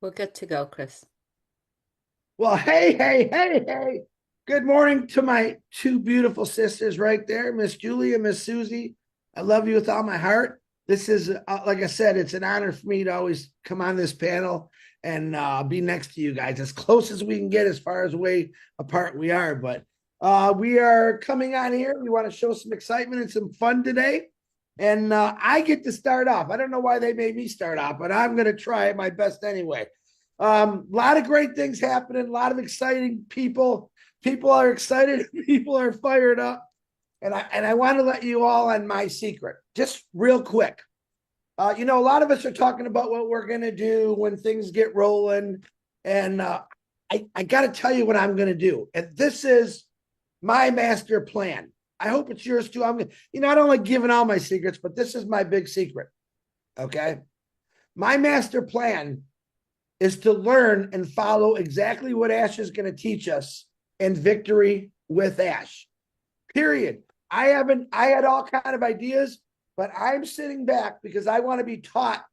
We're good to go, Chris. Well, hey. Good morning to my two beautiful sisters right there, Miss Julie and Miss Susie. I love you with all my heart. This is, like I said, it's an honor for me to always come on this panel and be next to you guys, as close as we can get as far as way apart we are. But we are coming on here. We want to show some excitement and some fun today. And I get to start off. I don't know why they made me start off, but I'm going to try my best anyway. A lot of great things happening, a lot of exciting people. People are excited, people are fired up. And I want to let you all on my secret, just real quick. A lot of us are talking about what we're going to do when things get rolling. And I got to tell you what I'm going to do. And this is my master plan. I hope it's yours too. I don't like giving all my secrets, but this is my big secret. Okay. My master plan is to learn and follow exactly what Ash is going to teach us in Victory with Ash. Period. I had all kind of ideas, but I'm sitting back because I want to be taught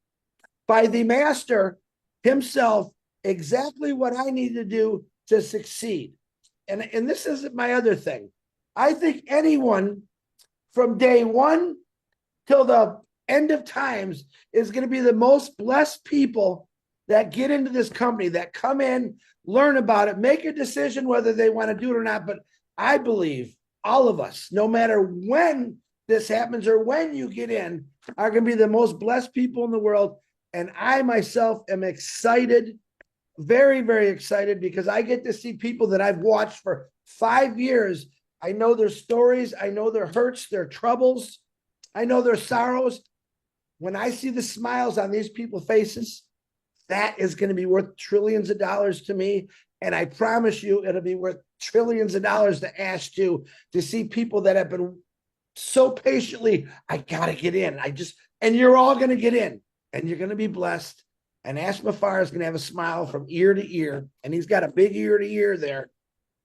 by the master himself exactly what I need to do to succeed. And this isn't my other thing. I think anyone from day one till the end of times is going to be the most blessed people that get into this company, that come in, learn about it, make a decision whether they want to do it or not. But I believe all of us, no matter when this happens or when you get in, are going to be the most blessed people in the world. And I myself am excited, very, very excited, because I get to see people that I've watched for 5 years. I know their stories, I know their hurts, their troubles, I know their sorrows. When I see the smiles on these people's faces, that is going to be worth trillions of dollars to me. And I promise you, it'll be worth trillions of dollars to Ash too, to see people that have been so patiently, I got to get in. And you're all going to get in and you're going to be blessed. And Ash Mafar is going to have a smile from ear to ear. And he's got a big ear to ear there.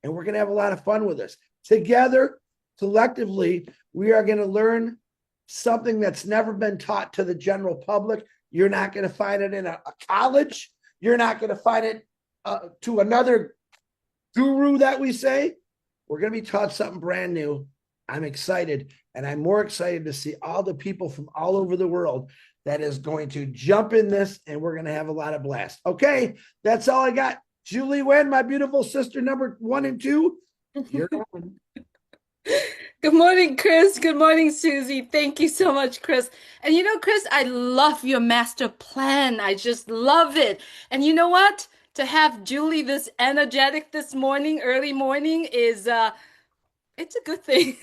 And we're going to have a lot of fun with this. Together, collectively, we are going to learn something that's never been taught to the general public. You're not going to find it in a college. You're not going to find it to another guru that we say. We're going to be taught something brand new. I'm excited, and I'm more excited to see all the people from all over the world that is going to jump in this, and we're going to have a lot of blast. Okay, that's all I got. Julie Wen, my beautiful sister number 1 and 2, you're on. Good morning, Chris. Good morning, Susie. Thank you so much, Chris. And Chris, I love your master plan. I just love it. And you know what? To have Julie this energetic this morning, early morning, is it's a good thing.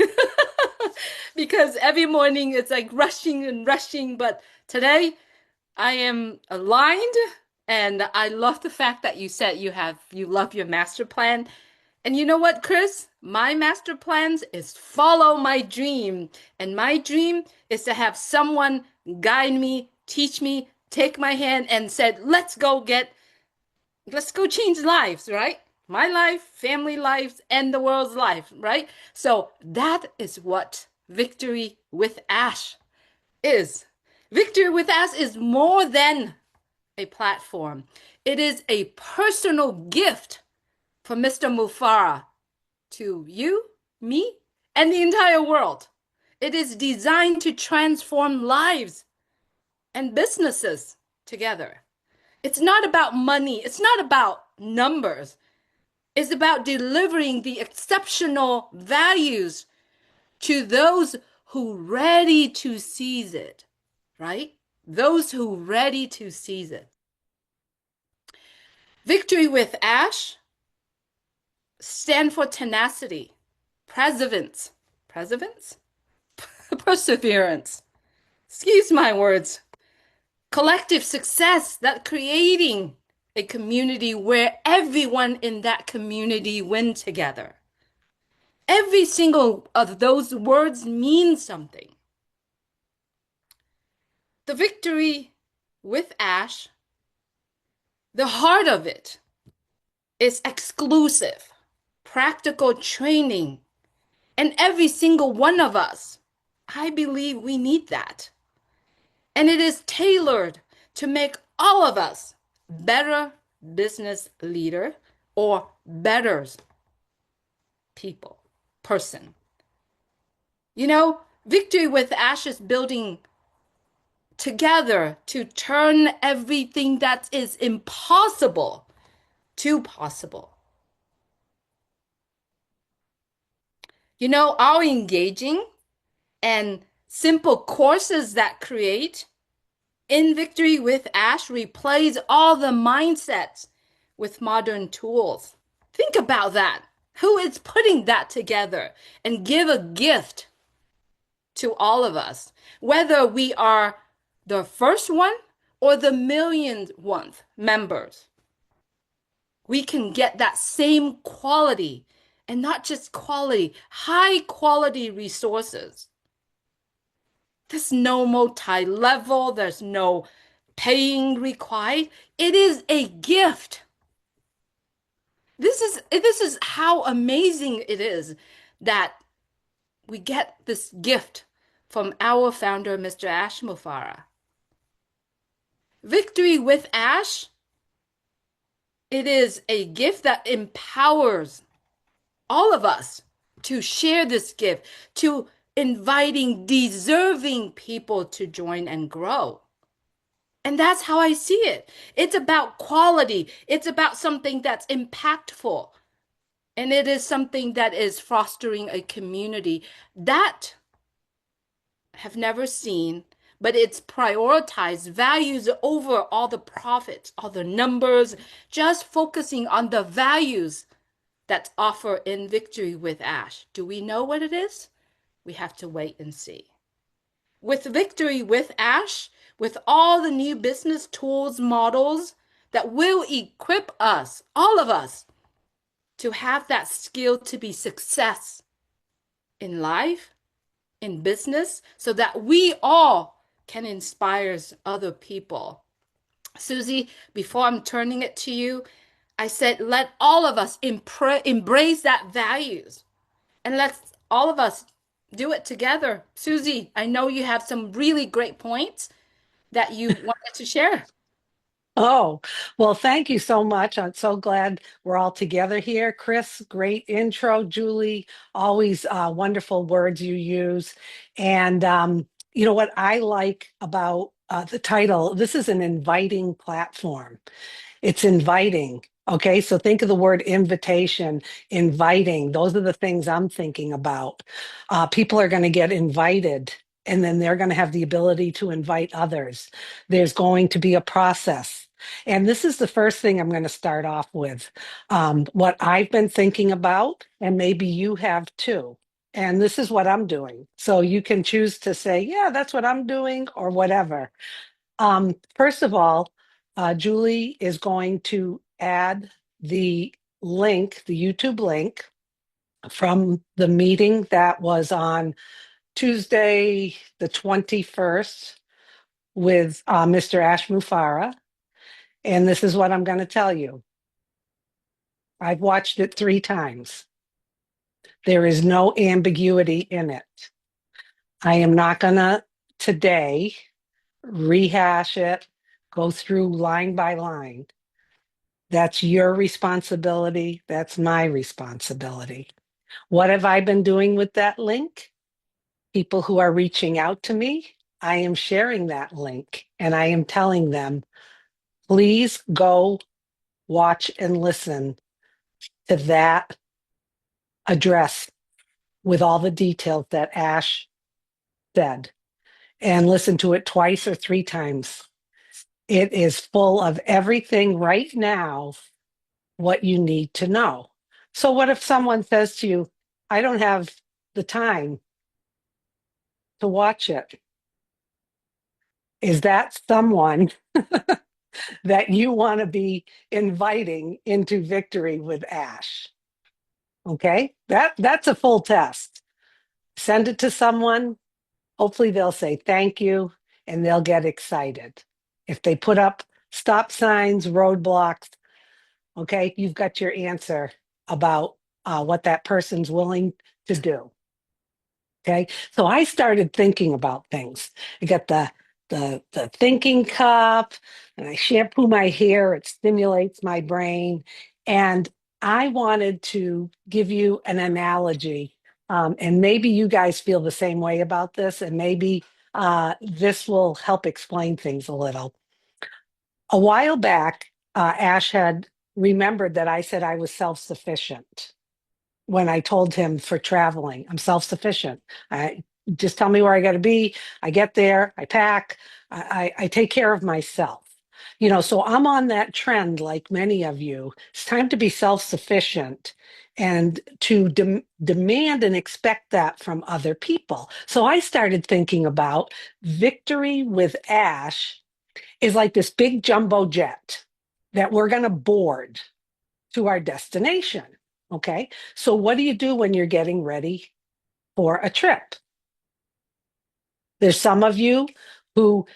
Because every morning it's like rushing and rushing, but today I am aligned, and I love the fact that you said you love your master plan. And you know what, Chris? My master plans is follow my dream. And my dream is to have someone guide me, teach me, take my hand and said, let's go change lives, right? My life, family lives, and the world's life, right? So that is what Victory with Ash is. Victory with Ash is more than a platform. It is a personal gift from Mr. Mufara to you, me, and the entire world. It is designed to transform lives and businesses together. It's not about money, it's not about numbers. It's about delivering the exceptional values to those who ready to seize it, right? Those who ready to seize it. Victory with Ash stand for tenacity, perseverance, perseverance, perseverance. Excuse my words. Collective success, that creating a community where everyone in that community win together. Every single of those words means something. The victory with Ash, the heart of it is exclusive, practical training. And every single one of us, I believe we need that. And it is tailored to make all of us better business leader or better people, person. Victory with Ashes building together to turn everything that is impossible to possible. Our engaging and simple courses that create in Victory with Ash replace all the mindsets with modern tools. Think about that. Who is putting that together and give a gift to all of us, whether we are the first one or the millionth one members? We can get that same quality, and not just quality, high quality resources. There's no multi-level, there's no paying required. It is a gift. This is how amazing it is that we get this gift from our founder, Mr. Ash Mufarah. Victory with Ash, it is a gift that empowers all of us to share this gift, to inviting deserving people to join and grow. And that's how I see it. It's about quality. It's about something that's impactful. And it is something that is fostering a community that have never seen, but it's prioritized values over all the profits, all the numbers, just focusing on the values that's offered in Victory with Ash. Do we know what it is? We have to wait and see. With Victory with Ash, with all the new business tools, models that will equip us, all of us, to have that skill to be success in life, in business, so that we all can inspire other people. Susie, before I'm turning it to you, I said, let all of us embrace that values, and let's all of us do it together. Susie, I know you have some really great points that you wanted to share. Oh, well, thank you so much. I'm so glad we're all together here. Chris, great intro. Julie, always wonderful words you use. And you know what I like about the title? This is an inviting platform. It's inviting. Okay, so think of the word invitation, inviting. Those are the things I'm thinking about. People are going to get invited, and then they're going to have the ability to invite others. There's going to be a process. And this is the first thing I'm going to start off with. What I've been thinking about, and maybe you have too. And this is what I'm doing. So you can choose to say, yeah, that's what I'm doing, or whatever. First of all, Julie is going to add the link, the YouTube link from the meeting that was on Tuesday, the 21st, with Mr. Ash Mufarah. And this is what I'm going to tell you. I've watched it 3 times. There is no ambiguity in it. I am not going to today rehash it, go through line by line. That's your responsibility. That's my responsibility. What have I been doing with that link? People who are reaching out to me, I am sharing that link and I am telling them, please go watch and listen to that address with all the details that Ash said, and listen to it twice or 3 times. It is full of everything right now what you need to know. So what if someone says to you, I don't have the time to watch it? Is that someone that you want to be inviting into Victory with Ash? Okay, that's a full test. Send it to someone. Hopefully they'll say thank you and they'll get excited. If they put up stop signs, roadblocks, okay, you've got your answer about what that person's willing to do. Okay, so I started thinking about things. I got the the thinking cup, and I shampoo my hair. It stimulates my brain. And I wanted to give you an analogy. And maybe you guys feel the same way about this, and maybe this will help explain things a little. A while back, Ash had remembered that I said I was self sufficient when I told him for traveling. I'm self-sufficient. I just tell me where I got to be. I get there, I pack, I take care of myself. So I'm on that trend like many of you. It's time to be self-sufficient and to demand and expect that from other people. So I started thinking about Victory with Ash is like this big jumbo jet that we're going to board to our destination. Okay. So, what do you do when you're getting ready for a trip? There's some of you who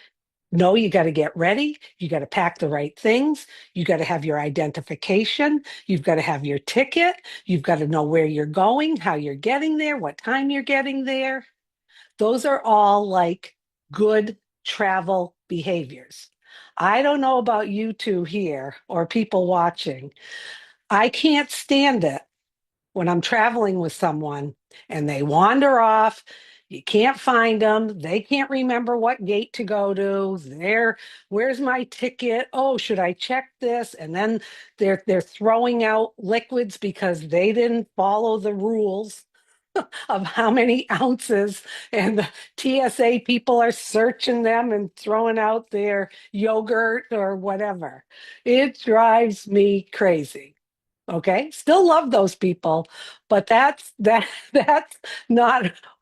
know you got to get ready. You got to pack the right things. You got to have your identification. You've got to have your ticket. You've got to know where you're going, how you're getting there, what time you're getting there. Those are all like good travel behaviors. I don't know about you two here or people watching. I can't stand it when I'm traveling with someone and they wander off. You can't find them. They can't remember what gate to go to. Where's my ticket? Oh, should I check this? And then they're throwing out liquids because they didn't follow the rules of how many ounces, and the TSA people are searching them and throwing out their yogurt or whatever. It drives me crazy. Okay, still love those people, but that's not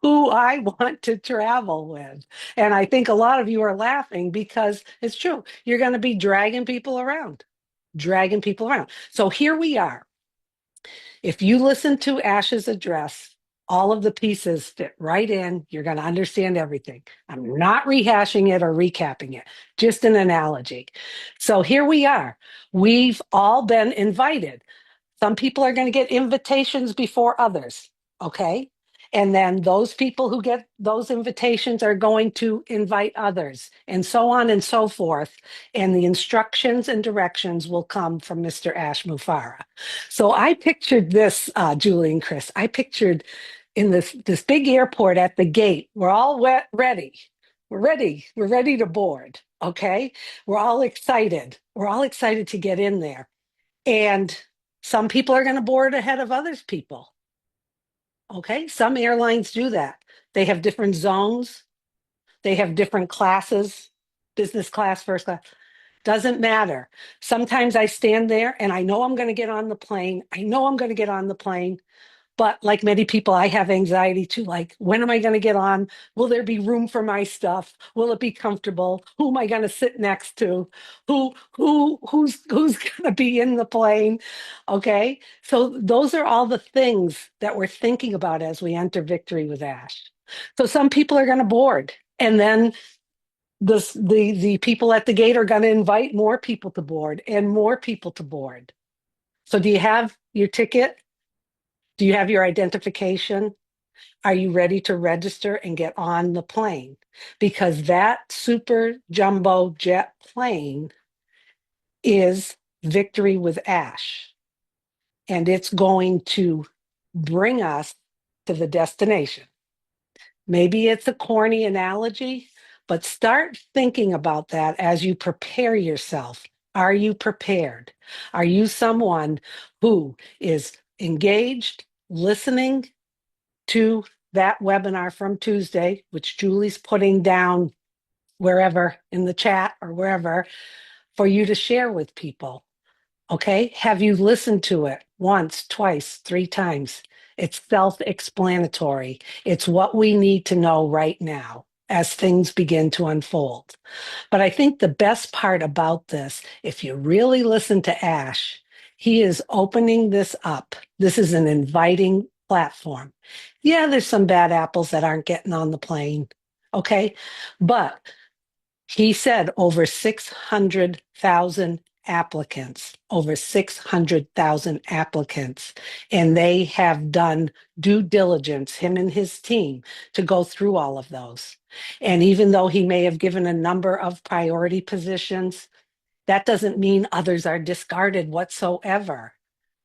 who I want to travel with. And I think a lot of you are laughing because it's true. You're going to be dragging people around. So here we are. If you listen to Ash's address, all of the pieces fit right in. You're going to understand everything. I'm not rehashing it or recapping it, just an analogy. So here we are. We've all been invited. Some people are going to get invitations before others, okay? And then those people who get those invitations are going to invite others, and so on and so forth. And the instructions and directions will come from Mr. Ash Mufara. So I pictured this, Julie and Chris. I pictured in this big airport at the gate. We're all ready. We're ready. We're ready to board. Okay. We're all excited. We're all excited to get in there. And some people are going to board ahead of others people. Okay. Some airlines do that. They have different zones. They have different classes, business class, first class. Doesn't matter. Sometimes I stand there and I know I'm going to get on the plane. I know I'm going to get on the plane. But like many people, I have anxiety too. Like, when am I going to get on? Will there be room for my stuff? Will it be comfortable? Who am I going to sit next to? Who's going to be in the plane? Okay, so those are all the things that we're thinking about as we enter Victory with Ash. So some people are going to board, and then the people at the gate are going to invite more people to board and more people to board. So do you have your ticket? Do you have your identification? Are you ready to register and get on the plane? Because that super jumbo jet plane is Victory with Ash, and it's going to bring us to the destination. Maybe it's a corny analogy, but start thinking about that as you prepare yourself. Are you prepared? Are you someone who is engaged, listening to that webinar from Tuesday, which Julie's putting down wherever in the chat or wherever for you to share with people? Okay. Have you listened to it once, twice, three times? It's self explanatory. It's what we need to know right now as things begin to unfold. But I think the best part about this, if you really listen to Ash, he is opening this up. This is an inviting platform. Yeah, there's some bad apples that aren't getting on the plane. Okay. But he said over 600,000 applicants, over 600,000 applicants, and they have done due diligence, him and his team, to go through all of those. And even though he may have given a number of priority positions, that doesn't mean others are discarded whatsoever.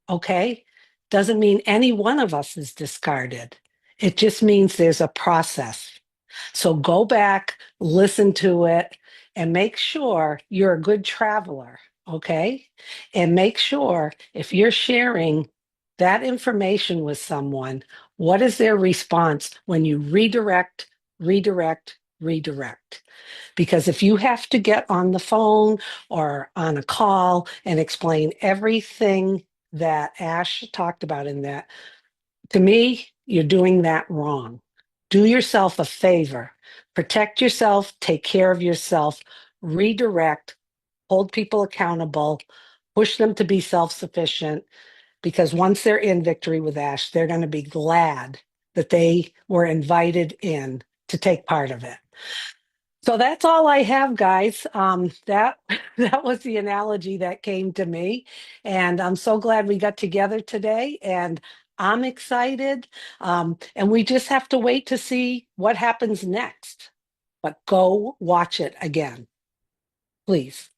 Okay? Doesn't mean any one of us is discarded. It just means there's a process. So go back, listen to it, and make sure you're a good traveler. Okay? And make sure if you're sharing that information with someone, what is their response when you redirect, redirect, redirect? Because if you have to get on the phone or on a call and explain everything that Ash talked about in that, to me, you're doing that wrong. Do yourself a favor, protect yourself, take care of yourself, redirect, hold people accountable, push them to be self sufficient. Because once they're in Victory with Ash, they're going to be glad that they were invited in to take part of it. So that's all I have, guys. That that was the analogy that came to me, and I'm so glad we got together today. And I'm excited, and we just have to wait to see what happens next. But go watch it again, please.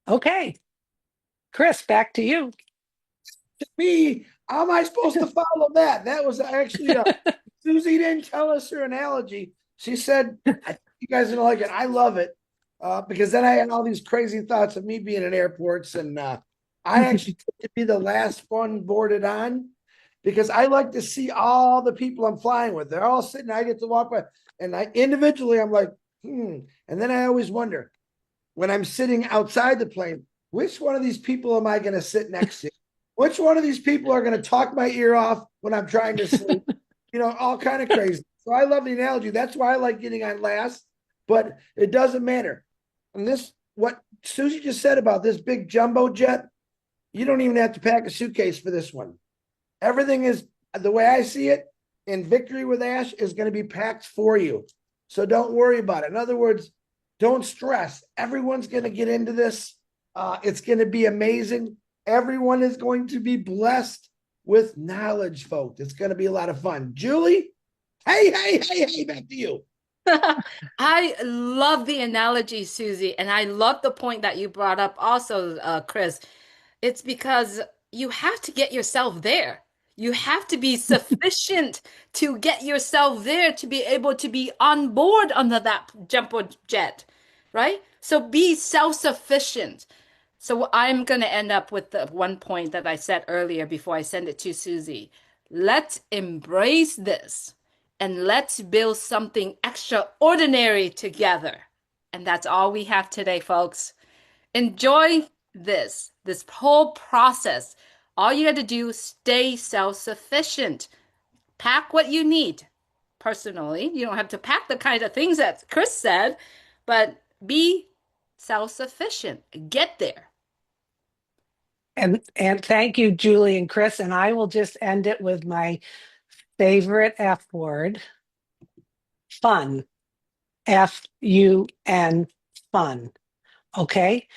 Okay, Chris, back to you. Me, how am I supposed to follow that? That was actually Susie didn't tell us her analogy. She said, I think you guys are gonna like it. I love it. Because then I had all these crazy thoughts of me being in airports, and I actually took to be the last one boarded on because I like to see all the people I'm flying with. They're all sitting, I get to walk by, and I individually I'm like, And then I always wonder when I'm sitting outside the plane, which one of these people am I going to sit next to? Which one of these people are going to talk my ear off when I'm trying to sleep? All kind of crazy. So I love the analogy. That's why I like getting on last, but it doesn't matter. And this, what Susie just said about this big jumbo jet, you don't even have to pack a suitcase for this one. Everything is the way I see it in Victory with Ash is going to be packed for you. So don't worry about it. In other words, don't stress. Everyone's going to get into this. It's going to be amazing. Everyone is going to be blessed with knowledge, folks. It's going to be a lot of fun. Julie, hey, back to you. I love the analogy, Susie, and I love the point that you brought up also, Chris. It's because you have to get yourself there. You have to be sufficient to get yourself there to be able to be on board under that jumbo jet, right? So be self-sufficient. So I'm going to end up with the one point that I said earlier before I send it to Susie. Let's embrace this and let's build something extraordinary together. And that's all we have today, folks. Enjoy this whole process. All you got to do is stay self-sufficient. Pack what you need. Personally, you don't have to pack the kind of things that Chris said, but be self-sufficient. Get there. And thank you, Julie and Chris. And I will just end it with my favorite F word, fun. Fun, fun. Okay.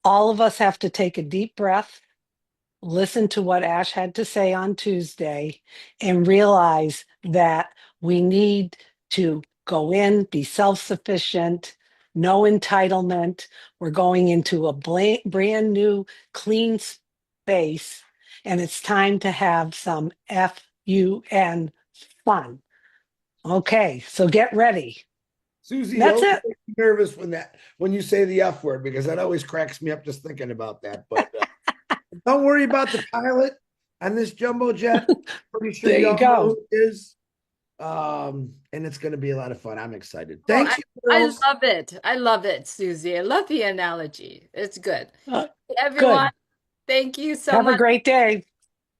All of us have to take a deep breath, listen to what Ash had to say on Tuesday, and realize that we need to go in, be self sufficient, no entitlement. We're going into a brand new, clean space, and it's time to have some fun. Okay, so get ready. Susie, you That's always it. make me nervous when you say the F word because that always cracks me up just thinking about that. But don't worry about the pilot on this jumbo jet. Pretty sure There you y'all know go. who it is. And it's going to be a lot of fun. I'm excited. Oh, Thank you, I girls. love it. I love it, Susie. I love the analogy. It's good. Uh, Everyone, Good. thank you so Have a much. great day.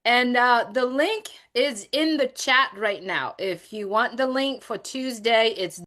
And the link is in the chat right now. If you want the link for Tuesday, it's